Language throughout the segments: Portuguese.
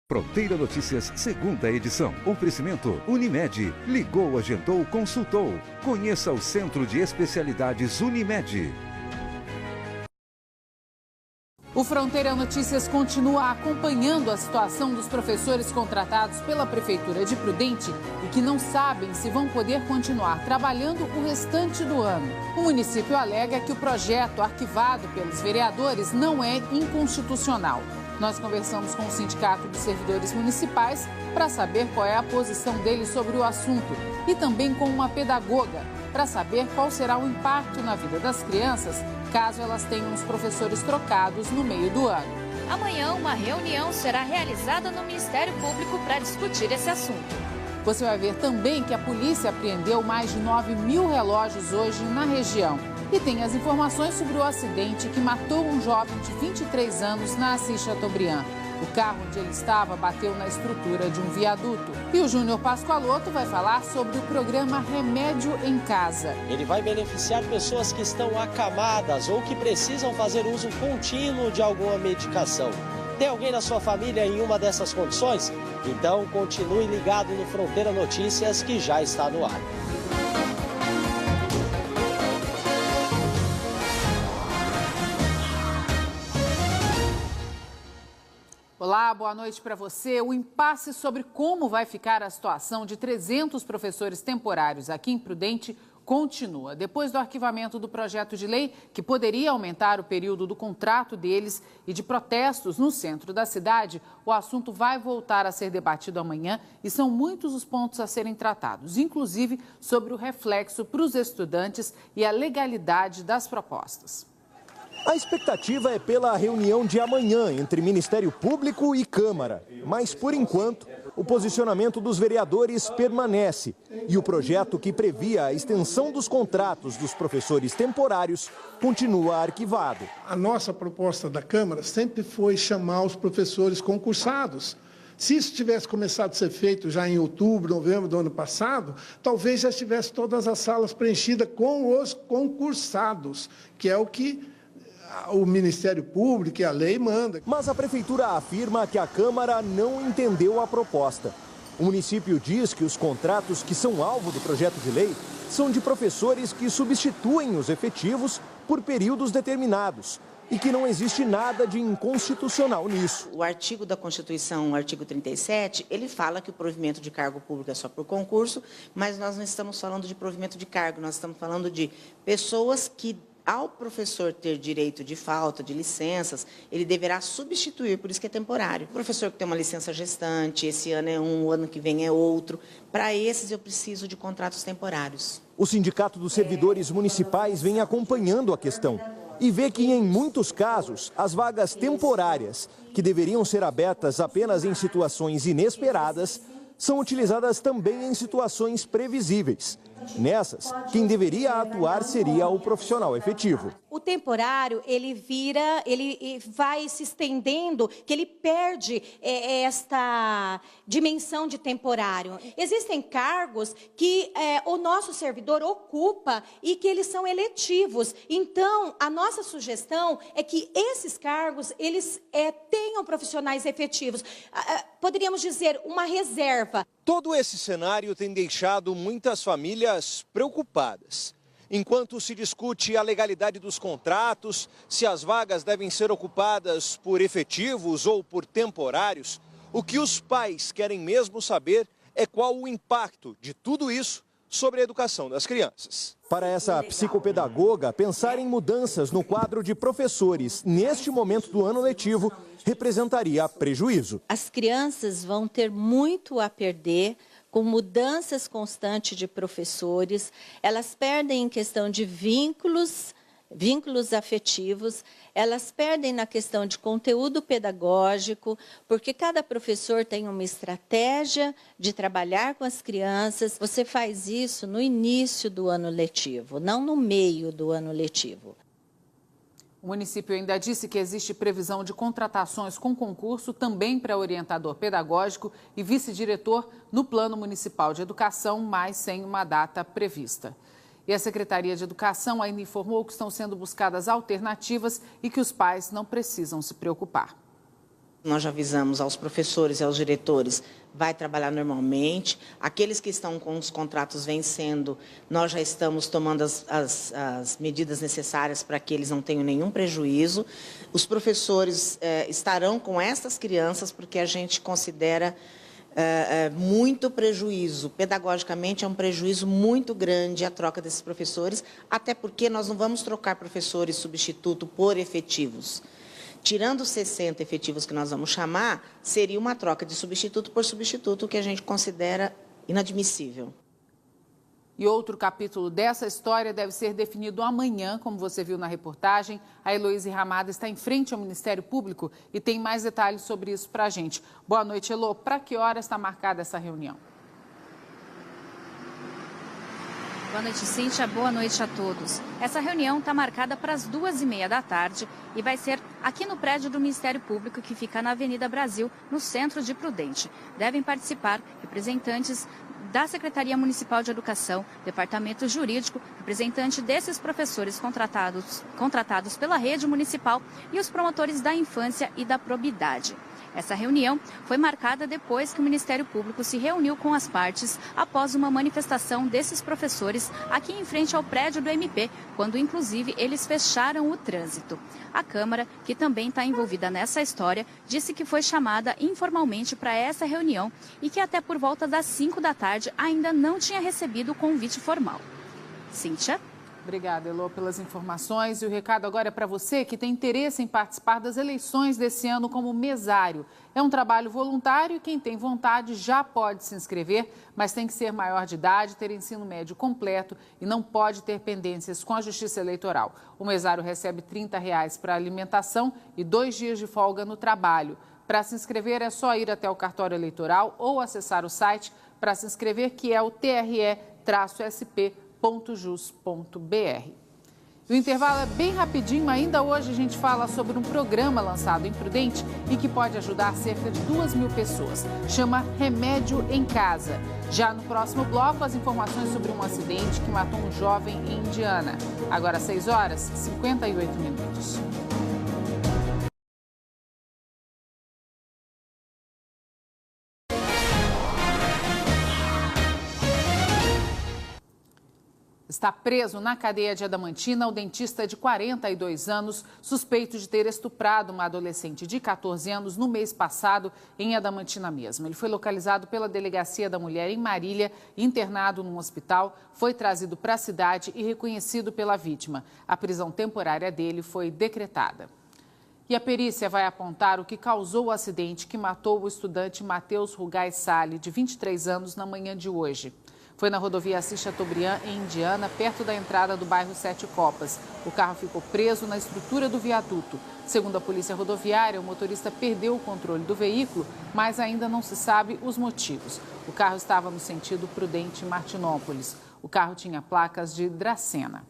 Fronteira Notícias, segunda edição. Oferecimento Unimed. Ligou, agendou, consultou. Conheça o Centro de Especialidades Unimed. O Fronteira Notícias continua acompanhando a situação dos professores contratados pela Prefeitura de Prudente e que não sabem se vão poder continuar trabalhando o restante do ano. O município alega que o projeto arquivado pelos vereadores não é inconstitucional. Nós conversamos com o Sindicato dos Servidores Municipais para saber qual é a posição deles sobre o assunto e também com uma pedagoga para saber qual será o impacto na vida das crianças caso elas tenham os professores trocados no meio do ano. Amanhã, uma reunião será realizada no Ministério Público para discutir esse assunto. Você vai ver também que a polícia apreendeu mais de 9.000 relógios hoje na região. E tem as informações sobre o acidente que matou um jovem de 23 anos na Assis Chateaubriand. O carro onde ele estava bateu na estrutura de um viaduto. E o Júnior Pascoaloto vai falar sobre o programa Remédio em Casa. Ele vai beneficiar pessoas que estão acamadas ou que precisam fazer uso contínuo de alguma medicação. Tem alguém na sua família em uma dessas condições? Então continue ligado no Fronteira Notícias, que já está no ar. Olá, boa noite para você. O impasse sobre como vai ficar a situação de 300 professores temporários aqui em Prudente continua. Depois do arquivamento do projeto de lei, que poderia aumentar o período do contrato deles, e de protestos no centro da cidade, o assunto vai voltar a ser debatido amanhã e são muitos os pontos a serem tratados, inclusive sobre o reflexo para os estudantes e a legalidade das propostas. A expectativa é pela reunião de amanhã entre Ministério Público e Câmara. Mas, por enquanto, o posicionamento dos vereadores permanece. E o projeto que previa a extensão dos contratos dos professores temporários continua arquivado. A nossa proposta da Câmara sempre foi chamar os professores concursados. Se isso tivesse começado a ser feito já em outubro, novembro do ano passado, talvez já estivesse todas as salas preenchidas com os concursados, que é o que o Ministério Público e a lei manda. Mas a Prefeitura afirma que a Câmara não entendeu a proposta. O município diz que os contratos que são alvo do projeto de lei são de professores que substituem os efetivos por períodos determinados e que não existe nada de inconstitucional nisso. O artigo da Constituição, o artigo 37, ele fala que o provimento de cargo público é só por concurso, mas nós não estamos falando de provimento de cargo, nós estamos falando de pessoas que, ao professor ter direito de falta, de licenças, ele deverá substituir, por isso que é temporário. O professor que tem uma licença gestante, esse ano é um, o ano que vem é outro. Para esses eu preciso de contratos temporários. O Sindicato dos Servidores Municipais vem acompanhando a questão e vê que, em muitos casos, as vagas temporárias, que deveriam ser abertas apenas em situações inesperadas, são utilizadas também em situações previsíveis. Nessas, quem deveria atuar seria o profissional efetivo. O temporário, ele vai se estendendo, que ele perde esta dimensão de temporário. Existem cargos que o nosso servidor ocupa e que eles são eletivos. Então, a nossa sugestão é que esses cargos, eles tenham profissionais efetivos. Poderíamos dizer, uma reserva. Todo esse cenário tem deixado muitas famílias preocupadas. Enquanto se discute a legalidade dos contratos, se as vagas devem ser ocupadas por efetivos ou por temporários, o que os pais querem mesmo saber é qual o impacto de tudo isso sobre a educação das crianças. Para essa psicopedagoga, pensar em mudanças no quadro de professores neste momento do ano letivo representaria prejuízo. As crianças vão ter muito a perder com mudanças constantes de professores, elas perdem em questão de vínculos afetivos, elas perdem na questão de conteúdo pedagógico, porque cada professor tem uma estratégia de trabalhar com as crianças. Você faz isso no início do ano letivo, não no meio do ano letivo. O município ainda disse que existe previsão de contratações com concurso também para orientador pedagógico e vice-diretor no Plano Municipal de Educação, mas sem uma data prevista. E a Secretaria de Educação ainda informou que estão sendo buscadas alternativas e que os pais não precisam se preocupar. Nós já avisamos aos professores e aos diretores, vai trabalhar normalmente. Aqueles que estão com os contratos vencendo, nós já estamos tomando as medidas necessárias para que eles não tenham nenhum prejuízo. Os professores estarão com essas crianças porque a gente considera muito prejuízo. Pedagogicamente é um prejuízo muito grande a troca desses professores, até porque nós não vamos trocar professores substituto por efetivos. Tirando os 60 efetivos que nós vamos chamar, seria uma troca de substituto por substituto, que a gente considera inadmissível. E outro capítulo dessa história deve ser definido amanhã, como você viu na reportagem. A Heloíse Ramada está em frente ao Ministério Público e tem mais detalhes sobre isso para a gente. Boa noite, Elô. Para que hora está marcada essa reunião? Boa noite, Cíntia. Boa noite a todos. Essa reunião está marcada para as 2h30 da tarde e vai ser aqui no prédio do Ministério Público, que fica na Avenida Brasil, no centro de Prudente. Devem participar representantes da Secretaria Municipal de Educação, Departamento Jurídico, representante desses professores contratados pela rede municipal e os promotores da infância e da probidade. Essa reunião foi marcada depois que o Ministério Público se reuniu com as partes após uma manifestação desses professores aqui em frente ao prédio do MP, quando inclusive eles fecharam o trânsito. A Câmara, que também está envolvida nessa história, disse que foi chamada informalmente para essa reunião e que até por volta das 5 da tarde ainda não tinha recebido o convite formal. Cíntia? Obrigada, Elô, pelas informações. E o recado agora é para você que tem interesse em participar das eleições desse ano como mesário. É um trabalho voluntário e quem tem vontade já pode se inscrever, mas tem que ser maior de idade, ter ensino médio completo e não pode ter pendências com a Justiça Eleitoral. O mesário recebe R$ 30 para alimentação e 2 dias de folga no trabalho. Para se inscrever é só ir até o cartório eleitoral ou acessar o site para se inscrever, que é o tre-sp.jus.br. O intervalo é bem rapidinho. Ainda hoje a gente fala sobre um programa lançado em Prudente e que pode ajudar cerca de 2.000 pessoas. Chama Remédio em Casa. Já no próximo bloco, as informações sobre um acidente que matou um jovem em Indiana. Agora 6h58. Está preso na cadeia de Adamantina o dentista de 42 anos, suspeito de ter estuprado uma adolescente de 14 anos no mês passado em Adamantina mesmo. Ele foi localizado pela Delegacia da Mulher em Marília, internado num hospital, foi trazido para a cidade e reconhecido pela vítima. A prisão temporária dele foi decretada. E a perícia vai apontar o que causou o acidente que matou o estudante Matheus Rugai Salles, de 23 anos, na manhã de hoje. Foi na rodovia Assis Chateaubriand, em Indiana, perto da entrada do bairro Sete Copas. O carro ficou preso na estrutura do viaduto. Segundo a polícia rodoviária, o motorista perdeu o controle do veículo, mas ainda não se sabe os motivos. O carro estava no sentido Prudente-Martinópolis. O carro tinha placas de Dracena.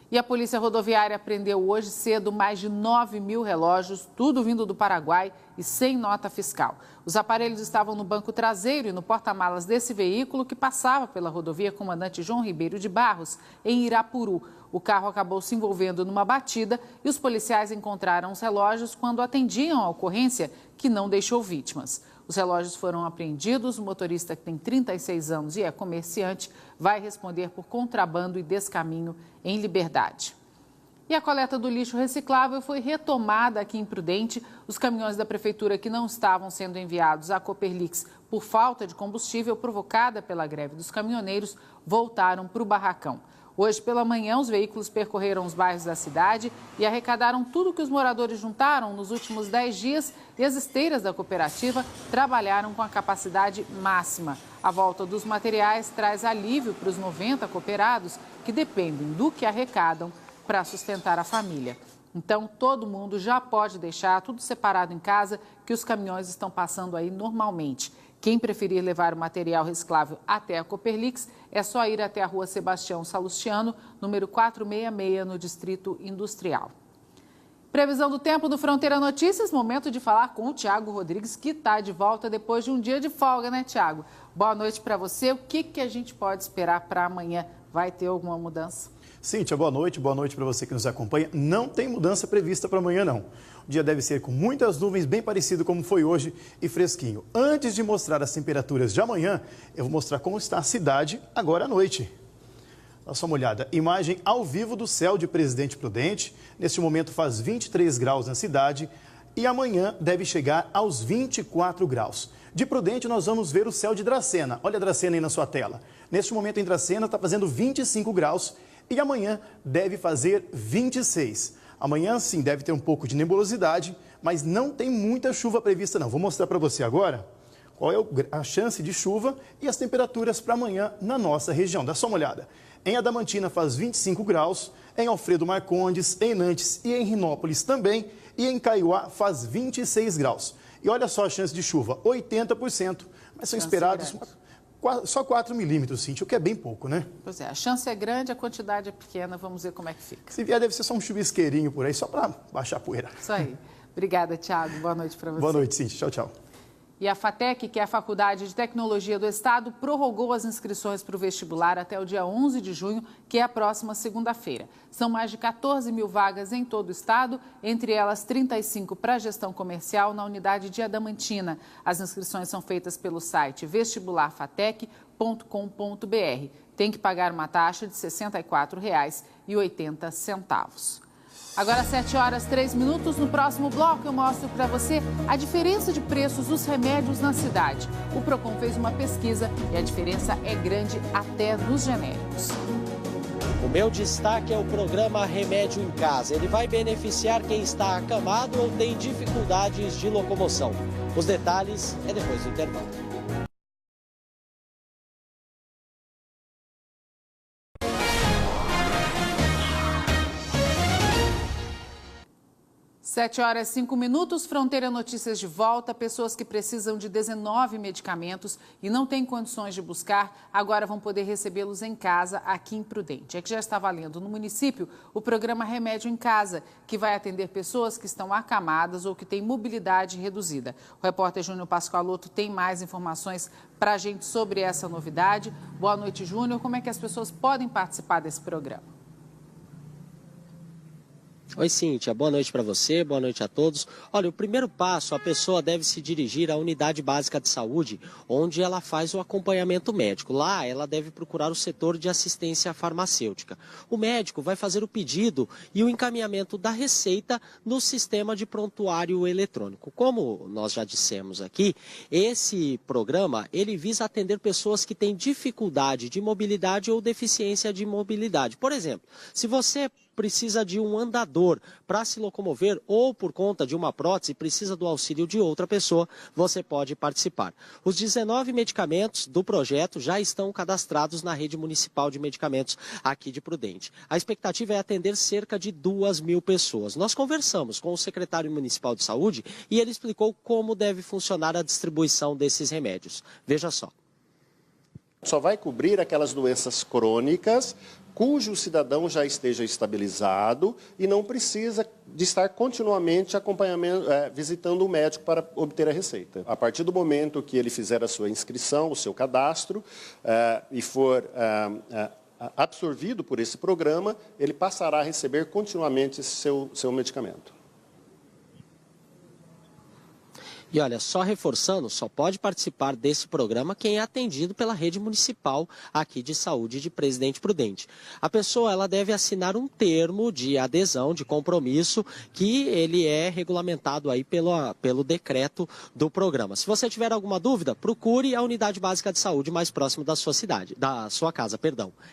E a polícia rodoviária apreendeu hoje cedo mais de 9.000 relógios, tudo vindo do Paraguai e sem nota fiscal. Os aparelhos estavam no banco traseiro e no porta-malas desse veículo que passava pela rodovia Comandante João Ribeiro de Barros, em Irapuru. O carro acabou se envolvendo numa batida e os policiais encontraram os relógios quando atendiam a ocorrência, que não deixou vítimas. Os relógios foram apreendidos, o motorista, que tem 36 anos e é comerciante, vai responder por contrabando e descaminho em liberdade. E a coleta do lixo reciclável foi retomada aqui em Prudente. Os caminhões da prefeitura que não estavam sendo enviados à Cooperlix por falta de combustível provocada pela greve dos caminhoneiros voltaram para o barracão. Hoje pela manhã, os veículos percorreram os bairros da cidade e arrecadaram tudo que os moradores juntaram nos últimos 10 dias e as esteiras da cooperativa trabalharam com a capacidade máxima. A volta dos materiais traz alívio para os 90 cooperados que dependem do que arrecadam para sustentar a família. Então, todo mundo já pode deixar tudo separado em casa, que os caminhões estão passando aí normalmente. Quem preferir levar o material reciclável até a Cooperlix, é só ir até a rua Sebastião Salustiano, número 466, no Distrito Industrial. Previsão do tempo do Fronteira Notícias, momento de falar com o Tiago Rodrigues, que está de volta depois de um dia de folga, né, Tiago? Boa noite para você. O que a gente pode esperar para amanhã? Vai ter alguma mudança? Cíntia, boa noite para você que nos acompanha. Não tem mudança prevista para amanhã, não. O dia deve ser com muitas nuvens, bem parecido como foi hoje e fresquinho. Antes de mostrar as temperaturas de amanhã, eu vou mostrar como está a cidade agora à noite. Dá só uma olhada, imagem ao vivo do céu de Presidente Prudente. Neste momento faz 23 graus na cidade e amanhã deve chegar aos 24 graus. De Prudente, nós vamos ver o céu de Dracena. Olha a Dracena aí na sua tela. Neste momento em Dracena está fazendo 25 graus. E amanhã deve fazer 26. Amanhã, sim, deve ter um pouco de nebulosidade, mas não tem muita chuva prevista, não. Vou mostrar para você agora qual é a chance de chuva e as temperaturas para amanhã na nossa região. Dá só uma olhada. Em Adamantina faz 25 graus, em Alfredo Marcondes, em Nantes e em Rinópolis também, e em Caiuá faz 26 graus. E olha só a chance de chuva, 80%, mas são esperados só 4 milímetros, Cíntia, o que é bem pouco, né? Pois é, a chance é grande, a quantidade é pequena, vamos ver como é que fica. Se vier, deve ser só um chuvisqueirinho por aí, só para baixar a poeira. Isso aí. Obrigada, Thiago. Boa noite para você. Boa noite, Cíntia. Tchau, tchau. E a FATEC, que é a Faculdade de Tecnologia do Estado, prorrogou as inscrições para o vestibular até o dia 11 de junho, que é a próxima segunda-feira. São mais de 14 mil vagas em todo o estado, entre elas 35 para gestão comercial na unidade de Adamantina. As inscrições são feitas pelo site vestibularfatec.com.br. Tem que pagar uma taxa de R$ 64,80. Agora, 7h03. No próximo bloco, eu mostro para você a diferença de preços dos remédios na cidade. O Procon fez uma pesquisa e a diferença é grande até nos genéricos. O meu destaque é o programa Remédio em Casa. Ele vai beneficiar quem está acamado ou tem dificuldades de locomoção. Os detalhes é depois do intervalo. Sete horas, 5 minutos, Fronteira Notícias de volta. Pessoas que precisam de 19 medicamentos e não têm condições de buscar, agora vão poder recebê-los em casa, aqui em Prudente. É que já está valendo no município o programa Remédio em Casa, que vai atender pessoas que estão acamadas ou que têm mobilidade reduzida. O repórter Júnior Pascoaloto tem mais informações para a gente sobre essa novidade. Boa noite, Júnior. Como é que as pessoas podem participar desse programa? Oi, Cíntia. Boa noite para você, boa noite a todos. Olha, o primeiro passo, a pessoa deve se dirigir à unidade básica de saúde, onde ela faz o acompanhamento médico. Lá, ela deve procurar o setor de assistência farmacêutica. O médico vai fazer o pedido e o encaminhamento da receita no sistema de prontuário eletrônico. Como nós já dissemos aqui, esse programa, ele visa atender pessoas que têm dificuldade de mobilidade ou deficiência de mobilidade. Por exemplo, se você precisa de um andador para se locomover ou por conta de uma prótese precisa do auxílio de outra pessoa, você pode participar. Os 19 medicamentos do projeto já estão cadastrados na rede municipal de medicamentos aqui de Prudente. A expectativa é atender cerca de 2.000 pessoas. Nós conversamos com o secretário municipal de saúde e ele explicou como deve funcionar a distribuição desses remédios. Veja só. Só vai cobrir aquelas doenças crônicas cujo cidadão já esteja estabilizado e não precisa de estar continuamente visitando o médico para obter a receita. A partir do momento que ele fizer a sua inscrição, o seu cadastro, e for absorvido por esse programa, ele passará a receber continuamente esse seu medicamento. E olha, só reforçando, só pode participar desse programa quem é atendido pela rede municipal aqui de saúde de Presidente Prudente. A pessoa ela deve assinar um termo de adesão, de compromisso, que ele é regulamentado aí pelo decreto do programa. Se você tiver alguma dúvida, procure a unidade básica de saúde mais próxima da sua casa.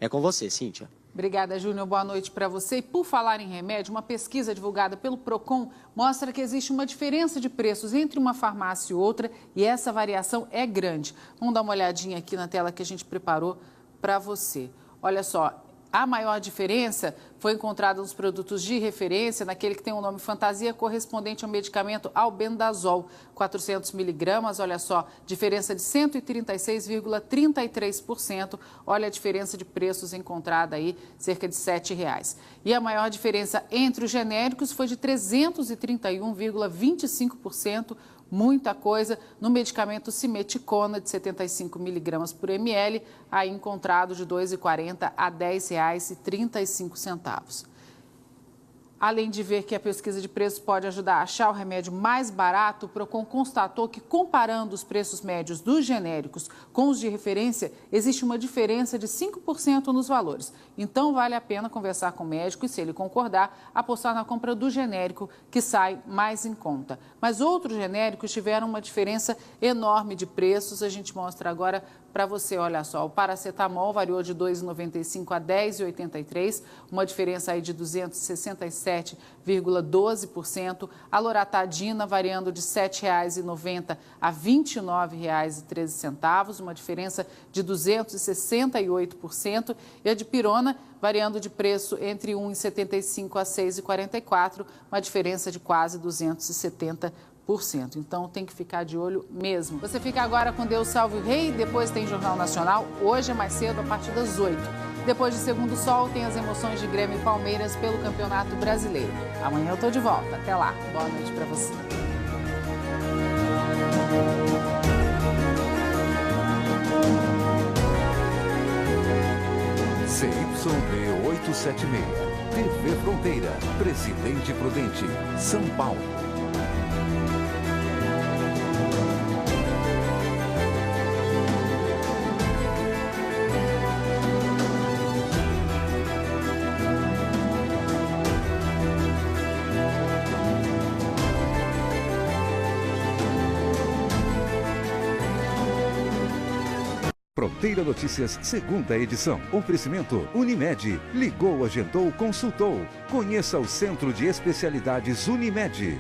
É com você, Cíntia. Obrigada, Júnior. Boa noite para você. E por falar em remédio, uma pesquisa divulgada pelo Procon mostra que existe uma diferença de preços entre uma farmácia e outra e essa variação é grande. Vamos dar uma olhadinha aqui na tela que a gente preparou para você. Olha só, a maior diferença foi encontrada nos produtos de referência, naquele que tem o nome fantasia, correspondente ao medicamento albendazol, 400 miligramas, olha só, diferença de 136,33%, olha a diferença de preços encontrada aí, cerca de R$ 7,00. E a maior diferença entre os genéricos foi de 331,25%, muita coisa. No medicamento Simeticona, de 75 miligramas por ml, aí encontrado de R$ 2,40 a R$ 10,35. Além de ver que a pesquisa de preços pode ajudar a achar o remédio mais barato, o Procon constatou que, comparando os preços médios dos genéricos com os de referência, existe uma diferença de 5% nos valores. Então, vale a pena conversar com o médico e, se ele concordar, apostar na compra do genérico, que sai mais em conta. Mas outros genéricos tiveram uma diferença enorme de preços. A gente mostra agora para você, olha só, o paracetamol variou de R$ 2,95 a R$ 10,83, uma diferença aí de 267,12%. A loratadina variando de R$ 7,90 a R$ 29,13, uma diferença de 268%. E a dipirona variando de preço entre R$ 1,75 a R$ 6,44, uma diferença de quase 270%. Então tem que ficar de olho mesmo. Você fica agora com Deus Salve o Rei, depois tem Jornal Nacional, hoje é mais cedo, a partir das 8. Depois de Segundo Sol, tem as emoções de Grêmio e Palmeiras pelo Campeonato Brasileiro. Amanhã eu tô de volta. Até lá. Boa noite para você. CYB 876, TV Fronteira, Presidente Prudente, São Paulo. Fronteira Notícias, segunda edição. Oferecimento Unimed. Ligou, agendou, consultou. Conheça o Centro de Especialidades Unimed.